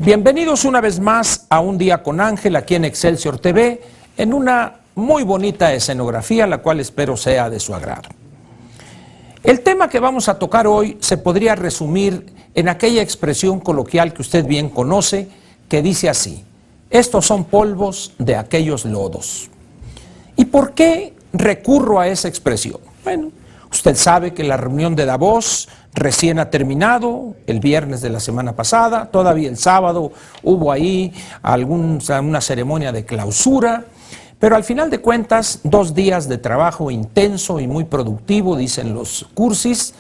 Bienvenidos una vez más a Un Día con Ángel aquí en Excelsior TV, en una muy bonita escenografía, la cual espero sea de su agrado. El tema que vamos a tocar hoy se podría resumir en aquella expresión coloquial que usted bien conoce, que dice así: estos son polvos de aquellos lodos. ¿Y por qué recurro a esa expresión? Bueno, usted sabe que la reunión de Davos recién ha terminado el viernes de la semana pasada, todavía el sábado hubo ahí una ceremonia de clausura, pero al final de cuentas 2 días de trabajo intenso y muy productivo, dicen los cursis,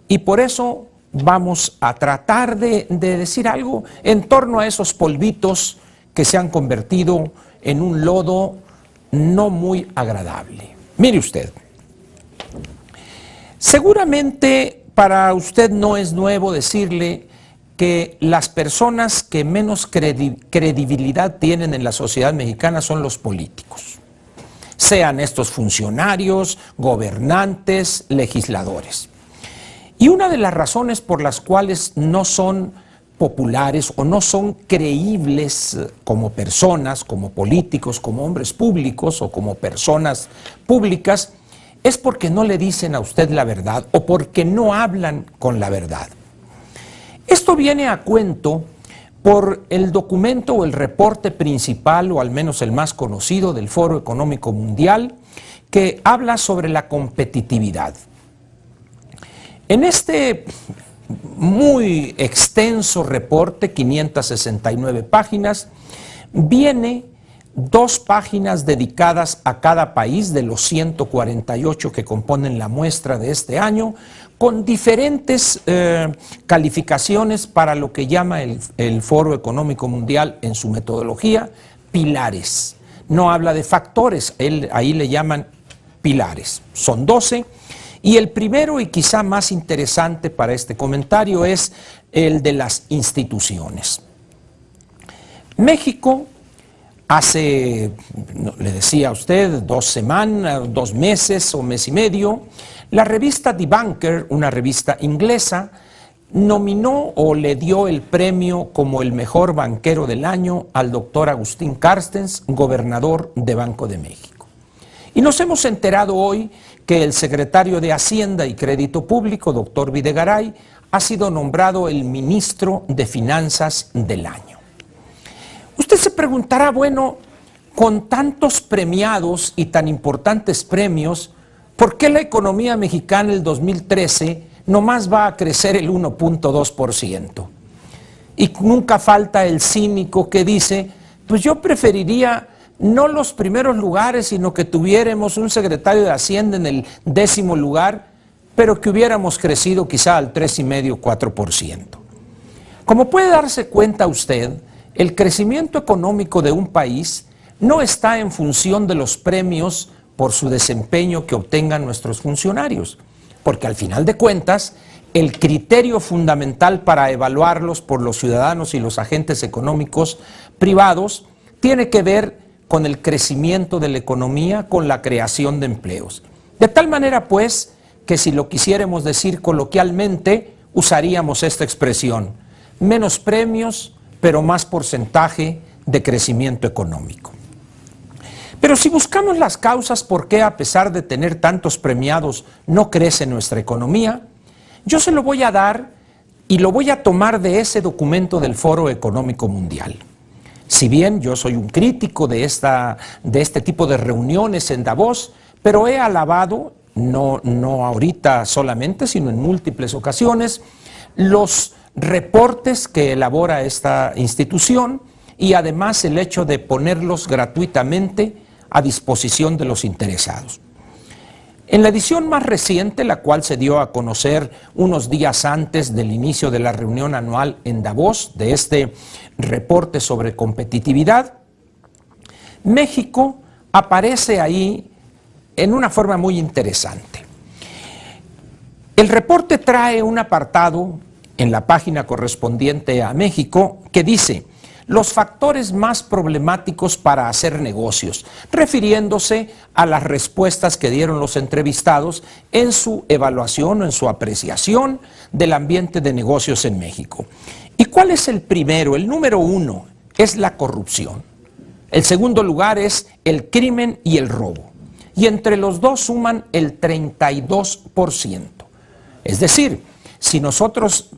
y por eso vamos a tratar de decir algo en torno a esos polvitos que se han convertido en un lodo no muy agradable. Mire usted, seguramente para usted no es nuevo decirle que las personas que menos credibilidad tienen en la sociedad mexicana son los políticos, sean estos funcionarios, gobernantes, legisladores. Y una de las razones por las cuales no son populares o no son creíbles como personas, como políticos, como hombres públicos o como personas públicas, es porque no le dicen a usted la verdad o porque no hablan con la verdad. Esto viene a cuento por el documento o el reporte principal, o al menos el más conocido, del Foro Económico Mundial, que habla sobre la competitividad. En este muy extenso reporte, 569 páginas, viene 2 páginas dedicadas a cada país de los 148 que componen la muestra de este año, con diferentes calificaciones para lo que llama el Foro Económico Mundial en su metodología pilares. No habla de factores, ahí le llaman pilares. Son 12, y el primero y quizá más interesante para este comentario es el de las instituciones. México, hace, le decía a usted, 2 semanas, 2 meses o mes y medio, la revista The Banker, una revista inglesa, nominó o le dio el premio como el mejor banquero del año al doctor Agustín Carstens, gobernador de Banco de México. Y nos hemos enterado hoy que el secretario de Hacienda y Crédito Público, doctor Videgaray, ha sido nombrado el ministro de Finanzas del año. Usted se preguntará, bueno, con tantos premiados y tan importantes premios, ¿por qué la economía mexicana el 2013 nomás va a crecer el 1.2%? Y nunca falta el cínico que dice, pues yo preferiría no los primeros lugares, sino que tuviéramos un secretario de Hacienda en el 10º lugar, pero que hubiéramos crecido quizá al 3,5, 4%. Como puede darse cuenta usted, el crecimiento económico de un país no está en función de los premios por su desempeño que obtengan nuestros funcionarios, porque al final de cuentas, el criterio fundamental para evaluarlos por los ciudadanos y los agentes económicos privados tiene que ver con el crecimiento de la economía, con la creación de empleos. De tal manera, pues, que si lo quisiéramos decir coloquialmente, usaríamos esta expresión: menos premios, pero más porcentaje de crecimiento económico. Pero si buscamos las causas por qué, a pesar de tener tantos premiados, no crece nuestra economía, yo se lo voy a dar y lo voy a tomar de ese documento del Foro Económico Mundial. Si bien yo soy un crítico de este tipo de reuniones en Davos, pero he alabado, no ahorita solamente, sino en múltiples ocasiones, los reportes que elabora esta institución y además el hecho de ponerlos gratuitamente a disposición de los interesados. En la edición más reciente, la cual se dio a conocer unos días antes del inicio de la reunión anual en Davos, de este reporte sobre competitividad, México aparece ahí en una forma muy interesante. El reporte trae un apartado en la página correspondiente a México que dice: los factores más problemáticos para hacer negocios, refiriéndose a las respuestas que dieron los entrevistados en su evaluación o en su apreciación del ambiente de negocios en México. ¿Y cuál es el primero? El número uno es la corrupción. El segundo lugar es el crimen y el robo. Y entre los dos suman el 32%. Es decir, si nosotros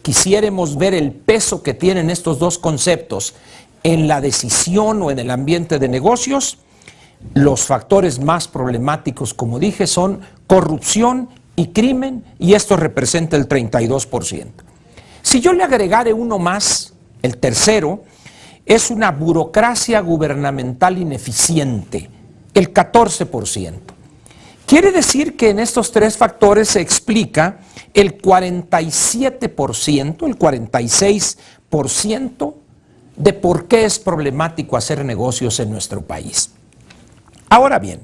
quisiéramos ver el peso que tienen estos dos conceptos en la decisión o en el ambiente de negocios, los factores más problemáticos, como dije, son corrupción y crimen, y esto representa el 32%. Si yo le agregare uno más, el tercero, es una burocracia gubernamental ineficiente, el 14%. Quiere decir que en estos tres factores se explica el 47%, el 46% de por qué es problemático hacer negocios en nuestro país. Ahora bien,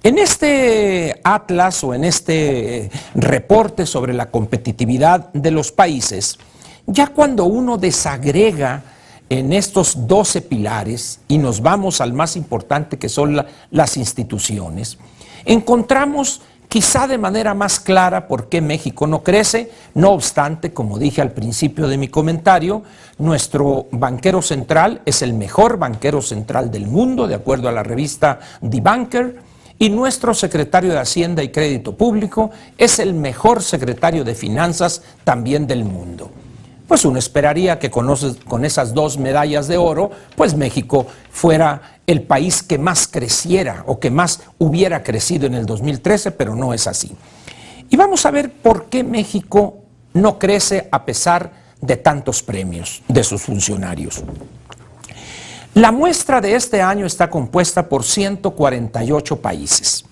en este atlas o en este reporte sobre la competitividad de los países, ya cuando uno desagrega en estos 12 pilares y nos vamos al más importante, que son las instituciones, encontramos quizá de manera más clara por qué México no crece. No obstante, como dije al principio de mi comentario, nuestro banquero central es el mejor banquero central del mundo, de acuerdo a la revista The Banker, y nuestro secretario de Hacienda y Crédito Público es el mejor secretario de Finanzas también del mundo. Pues uno esperaría que con esas dos medallas de oro, pues México fuera el país que más creciera o que más hubiera crecido en el 2013, pero no es así. Y vamos a ver por qué México no crece a pesar de tantos premios de sus funcionarios. La muestra de este año está compuesta por 148 países.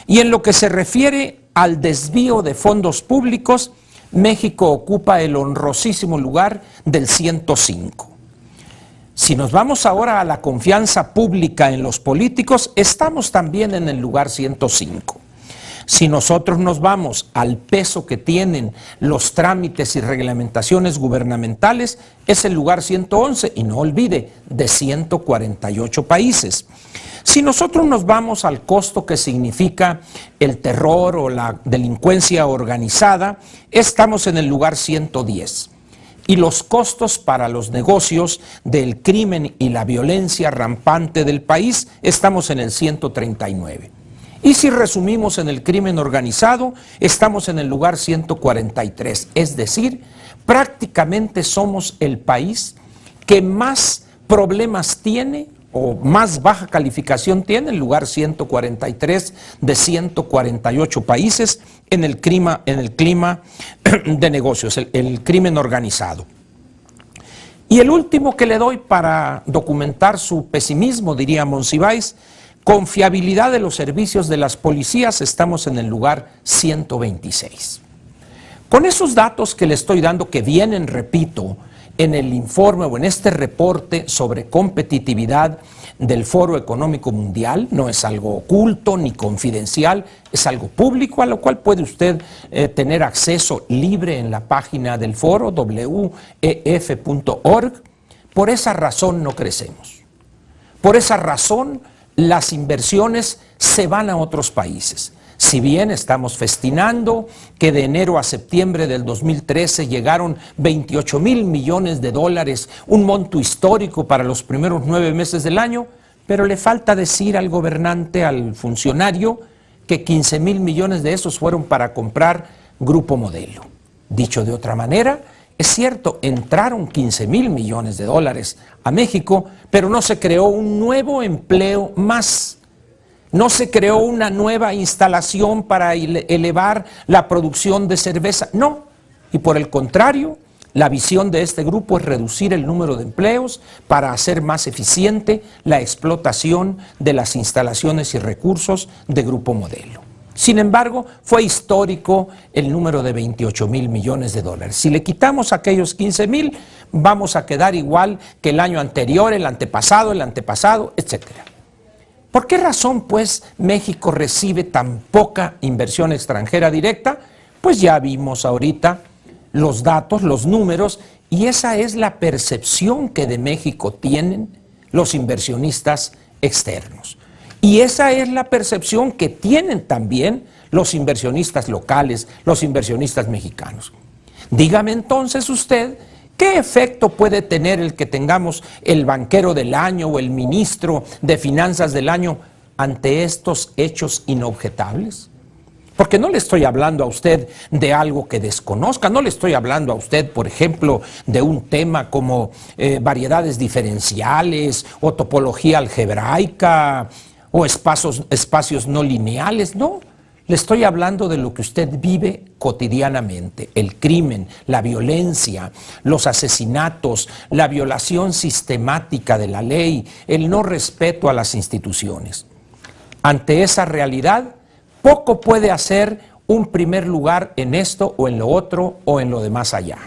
Y en lo que se refiere al desvío de fondos públicos, México ocupa el honrosísimo lugar del 105. Si nos vamos ahora a la confianza pública en los políticos, estamos también en el lugar 105. Si nosotros nos vamos al peso que tienen los trámites y reglamentaciones gubernamentales, es el lugar 111, y no olvide, de 148 países. Si nosotros nos vamos al costo que significa el terror o la delincuencia organizada, estamos en el lugar 110. Y los costos para los negocios del crimen y la violencia rampante del país, estamos en el 139. Y si resumimos en el crimen organizado, estamos en el lugar 143. Es decir, prácticamente somos el país que más problemas tiene o más baja calificación tiene, el lugar 143 de 148 países en el clima de negocios, el crimen organizado. Y el último que le doy para documentar su pesimismo, diría Monsiváis, confiabilidad de los servicios de las policías, estamos en el lugar 126. Con esos datos que le estoy dando, que vienen, repito, en el informe o en este reporte sobre competitividad del Foro Económico Mundial, no es algo oculto ni confidencial, es algo público a lo cual puede usted tener acceso libre en la página del foro, wef.org. Por esa razón no crecemos. Por esa razón las inversiones se van a otros países. Si bien estamos festinando que de enero a septiembre del 2013 llegaron 28,000 millones de dólares, un monto histórico para los primeros 9 meses del año, pero le falta decir al gobernante, al funcionario, que 15,000 millones de esos fueron para comprar Grupo Modelo. Dicho de otra manera, es cierto, entraron 15,000 millones de dólares a México, pero no se creó un nuevo empleo más. No se creó una nueva instalación para elevar la producción de cerveza, no. Y por el contrario, la visión de este grupo es reducir el número de empleos para hacer más eficiente la explotación de las instalaciones y recursos de Grupo Modelo. Sin embargo, fue histórico el número de 28,000 millones de dólares. Si le quitamos aquellos 15,000, vamos a quedar igual que el año anterior, el antepasado, etcétera. ¿Por qué razón, pues, México recibe tan poca inversión extranjera directa? Pues ya vimos ahorita los datos, los números, Y esa es la percepción que de México tienen los inversionistas externos. Y esa es la percepción que tienen también los inversionistas locales, los inversionistas mexicanos. Dígame entonces usted, ¿qué efecto puede tener el que tengamos el banquero del año o el ministro de finanzas del año ante estos hechos inobjetables? Porque no le estoy hablando a usted de algo que desconozca, no le estoy hablando a usted, por ejemplo, de un tema como variedades diferenciales o topología algebraica o espacios no lineales, no. Le estoy hablando de lo que usted vive cotidianamente, el crimen, la violencia, los asesinatos, la violación sistemática de la ley, el no respeto a las instituciones. Ante esa realidad, poco puede hacer un primer lugar en esto o en lo otro o en lo de más allá.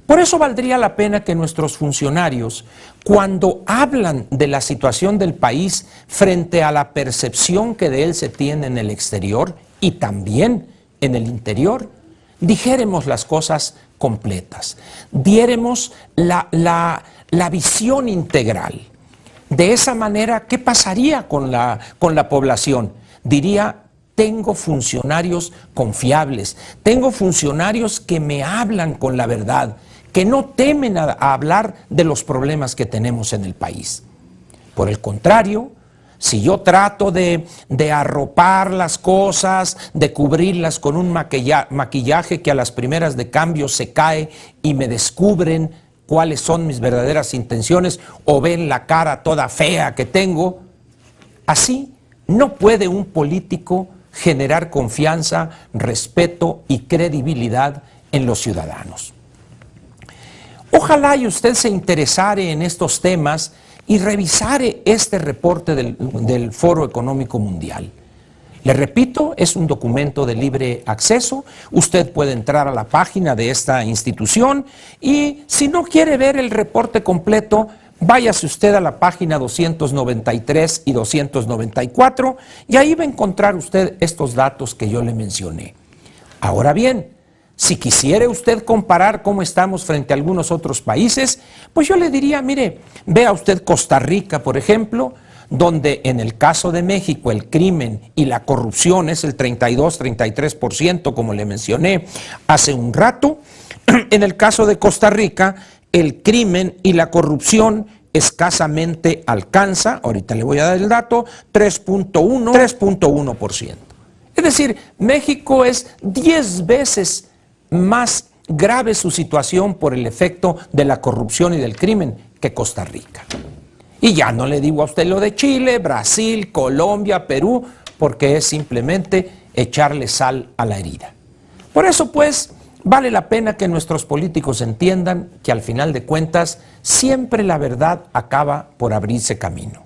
Por eso valdría la pena que nuestros funcionarios, cuando hablan de la situación del país frente a la percepción que de él se tiene en el exterior y también en el interior, dijéremos las cosas completas, diéremos la visión integral. De esa manera, ¿qué pasaría con la población? Diría, tengo funcionarios confiables, tengo funcionarios que me hablan con la verdad, que no temen a hablar de los problemas que tenemos en el país. Por el contrario, si yo trato de arropar las cosas, de cubrirlas con un maquillaje que a las primeras de cambio se cae y me descubren cuáles son mis verdaderas intenciones o ven la cara toda fea que tengo, así no puede un político generar confianza, respeto y credibilidad en los ciudadanos. Ojalá y usted se interesare en estos temas y revisare este reporte del Foro Económico Mundial. Le repito, es un documento de libre acceso. Usted puede entrar a la página de esta institución y si no quiere ver el reporte completo, váyase usted a la página 293 y 294 y ahí va a encontrar usted estos datos que yo le mencioné. Ahora bien, si quisiera usted comparar cómo estamos frente a algunos otros países, pues yo le diría, mire, vea usted Costa Rica, por ejemplo, donde en el caso de México el crimen y la corrupción es el 32-33%, como le mencioné hace un rato. En el caso de Costa Rica, el crimen y la corrupción escasamente alcanza, ahorita le voy a dar el dato, 3.1%. Es decir, México es 10 veces más grave su situación por el efecto de la corrupción y del crimen que Costa Rica. Y ya no le digo a usted lo de Chile, Brasil, Colombia, Perú, porque es simplemente echarle sal a la herida. Por eso, pues, vale la pena que nuestros políticos entiendan que al final de cuentas siempre la verdad acaba por abrirse camino.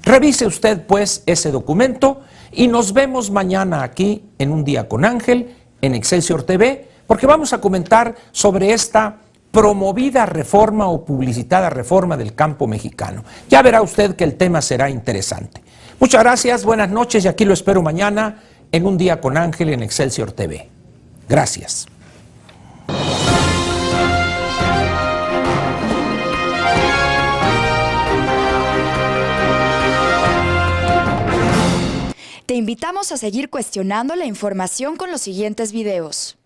Revise usted, pues, ese documento y nos vemos mañana aquí en Un Día con Ángel, en Excelsior TV, porque vamos a comentar sobre esta promovida reforma o publicitada reforma del campo mexicano. Ya verá usted que el tema será interesante. Muchas gracias, buenas noches y aquí lo espero mañana en Un Día con Ángel en Excelsior TV. Gracias. Te invitamos a seguir cuestionando la información con los siguientes videos.